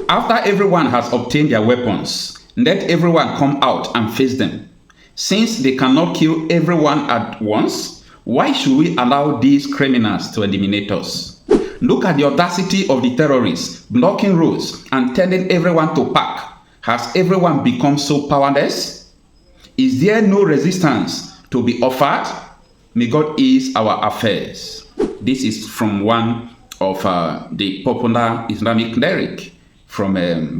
After everyone has obtained their weapons, let everyone come out and face them. Since they cannot kill everyone at once, why should we allow these criminals to eliminate us? Look at the audacity of the terrorists, blocking roads and telling everyone to park. Has everyone become so powerless? Is there no resistance to be offered? May God ease our affairs. This is from one of the popular Islamic cleric from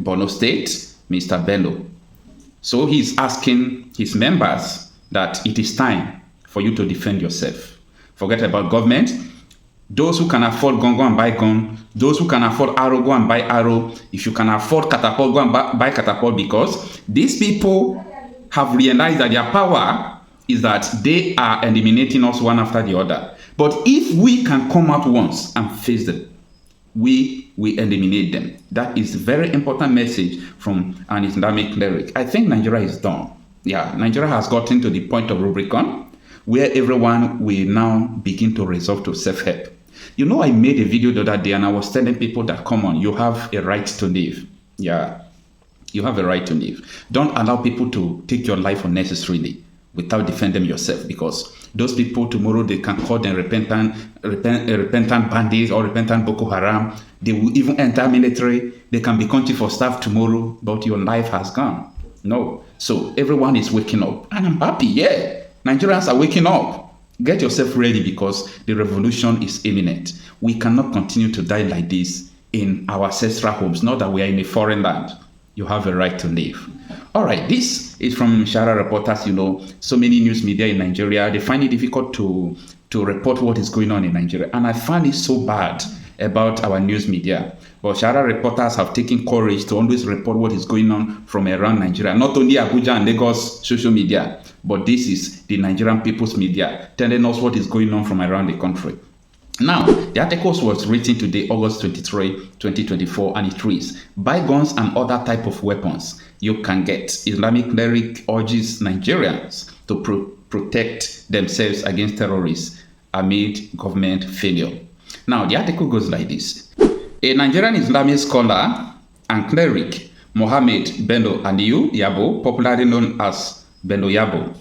Borno State, Mr. Bello. So he's asking his members that it is time for you to defend yourself. Forget about government. Those who can afford gun, go and buy gun. Those who can afford arrow, go and buy arrow. If you can afford catapult, go and buy catapult, because these people have realized that their power is that they are eliminating us one after the other. But if we can come out once and face them, we eliminate them. That is a very important message from an Islamic cleric. I think Nigeria is done. Yeah, Nigeria has gotten to the point of Rubicon where everyone will now begin to resort to self-help. You know, I made a video the other day and I was telling people that, come on, you have a right to live. Yeah, you have a right to live. Don't allow people to take your life unnecessarily without defending yourself, because those people tomorrow, they can call them repentant bandits or repentant Boko Haram. They will even enter military. They can be country for staff tomorrow, but your life has gone. No. So everyone is waking up and I'm happy. Yeah, Nigerians are waking up. Get yourself ready, because the revolution is imminent. We cannot continue to die like this in our ancestral homes, not that we are in a foreign land. You have a right to live. All right, this is from Shara reporters. You know, so many news media in Nigeria, they find it difficult to report what is going on in Nigeria. And I find it so bad about our news media. But Shara reporters have taken courage to always report what is going on from around Nigeria. Not only Abuja and Lagos social media, but this is the Nigerian people's media telling us what is going on from around the country. Now, the article was written today, August 23, 2024, and it reads, buy guns and other type of weapons you can get. Islamic cleric urges Nigerians to protect themselves against terrorists amid government failure. Now, the article goes like this. A Nigerian Islamic scholar and cleric, Mohammed Bello Aliyu Yabo, popularly known as Bello Yabo,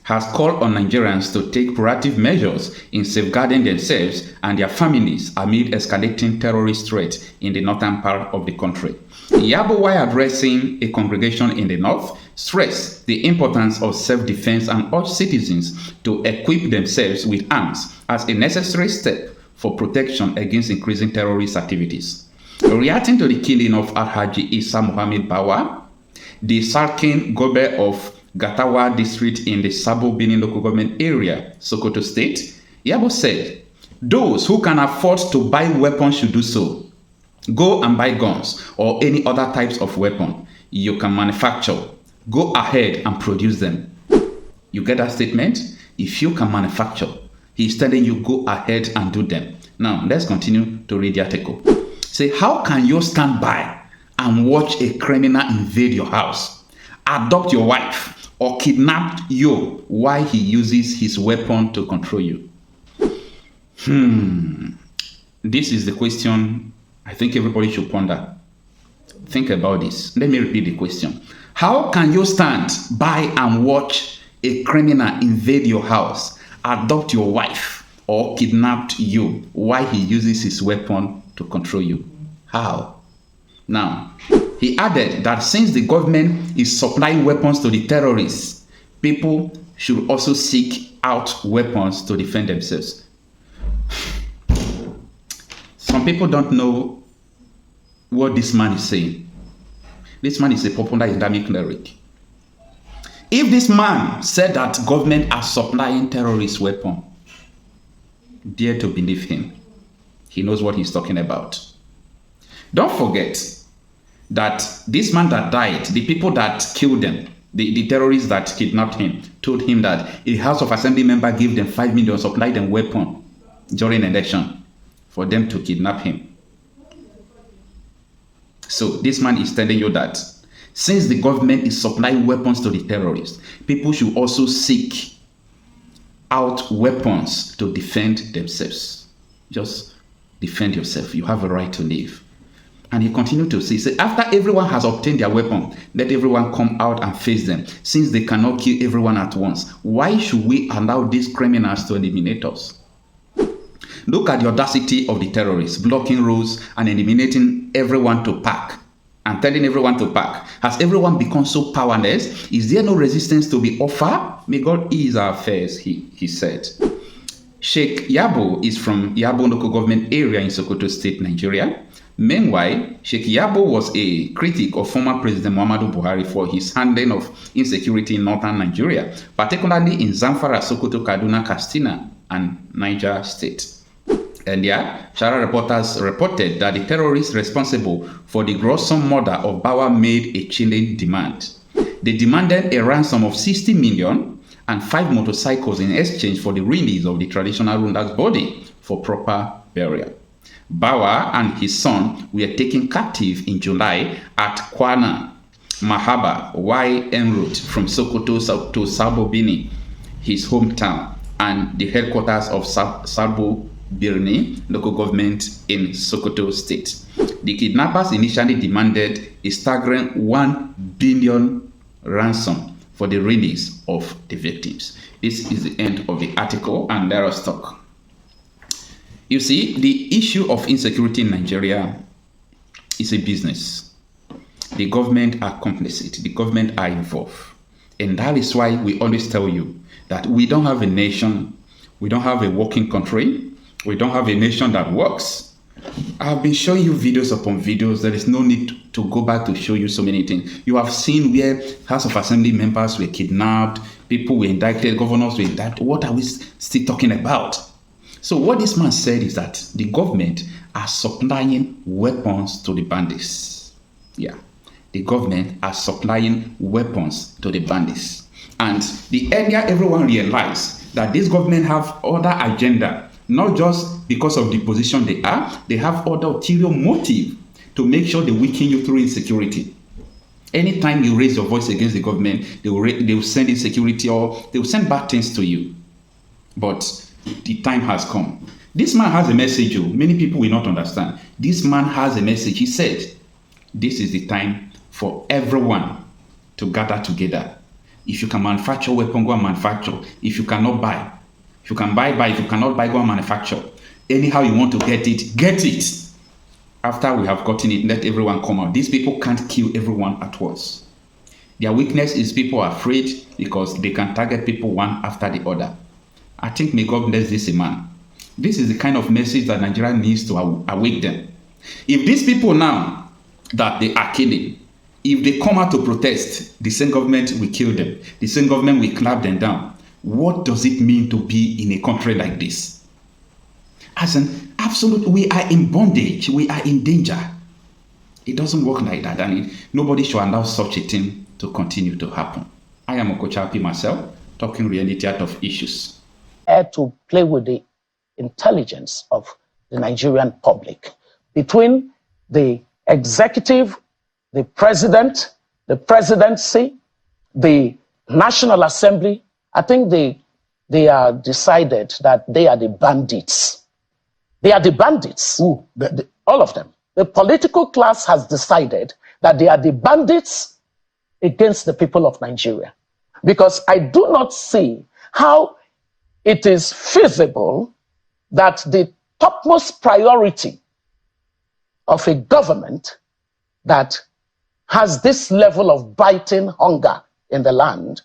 has called on Nigerians to take proactive measures in safeguarding themselves and their families amid escalating terrorist threats in the northern part of the country. Yabo, while addressing a congregation in the north, stressed the importance of self-defense and urged citizens to equip themselves with arms as a necessary step for protection against increasing terrorist activities. Reacting to the killing of Alhaji Isa Muhammad Bawa, the Sarkin Gobe of Gatawa district in the Sabo Bini local government area, Sokoto State, Yabo said, those who can afford to buy weapons should do so. Go and buy guns or any other types of weapon you can manufacture. Go ahead and produce them. You get that statement? If you can manufacture, he's telling you go ahead and do them. Now, let's continue to read the article. Say, how can you stand by and watch a criminal invade your house, adopt your wife, or kidnap you while he uses his weapon to control you? This is the question I think everybody should ponder. Think about this. Let me repeat the question. How can you stand by and watch a criminal invade your house, adopt your wife, or kidnap you while he uses his weapon to control you? How? Now, he added that since the government is supplying weapons to the terrorists, people should also seek out weapons to defend themselves. Some people don't know what this man is saying. This man is a popular Islamic cleric. If this man said that government are supplying terrorist weapons, dare to believe him. He knows what he's talking about. Don't forget that this man that died, the people that killed them, the terrorists that kidnapped him, told him that a House of Assembly member gave them 5 million, supplied them weapon during election for them to kidnap him. So this man is telling you that since the government is supplying weapons to the terrorists, people should also seek out weapons to defend themselves. Just defend yourself. You have a right to live. And he continued to say, after everyone has obtained their weapon, let everyone come out and face them. Since they cannot kill everyone at once, why should we allow these criminals to eliminate us? Look at the audacity of the terrorists, blocking roads and eliminating everyone to park and telling everyone to park. Has everyone become so powerless? Is there no resistance to be offered? May God ease our affairs, he said. Sheikh Yabo is from Yabo local government area in Sokoto State, Nigeria. Meanwhile, Sheikh Yabo was a critic of former President Muhammadu Buhari for his handling of insecurity in northern Nigeria, particularly in Zamfara, Sokoto, Kaduna, Katsina, and Niger State. Earlier, Shara reporters reported that the terrorists responsible for the gruesome murder of Bawa made a chilling demand. They demanded a ransom of 60 million and 5 motorcycles in exchange for the release of the traditional ruler's body for proper burial. Bawa and his son were taken captive in July at Kwana, Mahaba, en route from Sokoto to Sabobini, his hometown, and the headquarters of Sabo Birni local government in Sokoto State. The kidnappers initially demanded a staggering 1 billion ransom for the release of the victims. This is the end of the article, and let us talk. You see, the issue of insecurity in Nigeria is a business. The government are complicit. The government are involved. And that is why we always tell you that we don't have a nation, we don't have a working country, we don't have a nation that works. I've been showing you videos upon videos. There is no need to go back to show you so many things. You have seen where House of Assembly members were kidnapped, people were indicted, governors were indicted. What are we still talking about? So what this man said is that the government are supplying weapons to the bandits. Yeah, the government are supplying weapons to the bandits. And the earlier everyone realized that this government have other agenda, not just because of the position they have other ulterior motive to make sure they weaken you through insecurity. Anytime you raise your voice against the government, they will send insecurity or they will send bad things to you. But the time has come. This man has a message. Many people will not understand. This man has a message. He said, this is the time for everyone to gather together. If you can manufacture weapon, go and manufacture. If you cannot buy, if you can buy. If you cannot buy, go and manufacture. Anyhow you want to get it, get it. After we have gotten it, let everyone come out. These people can't kill everyone at once. Their weakness is people are afraid because they can target people one after the other. I think may God bless this man. This is the kind of message that Nigeria needs to awake them. If these people now that they are killing, if they come out to protest, the same government will kill them. The same government will clap them down. What does it mean to be in a country like this? As an absolute, we are in bondage. We are in danger. It doesn't work like that. And nobody should allow such a thing to continue to happen. I am Okocha Marcel, talking reality out of issues. To play with the intelligence of the Nigerian public between the executive, the president, the presidency, the National Assembly. I think they are decided that they are the bandits. They are the bandits. All of them. The political class has decided that they are the bandits against the people of Nigeria. Because I do not see how it is feasible that the topmost priority of a government that has this level of biting hunger in the land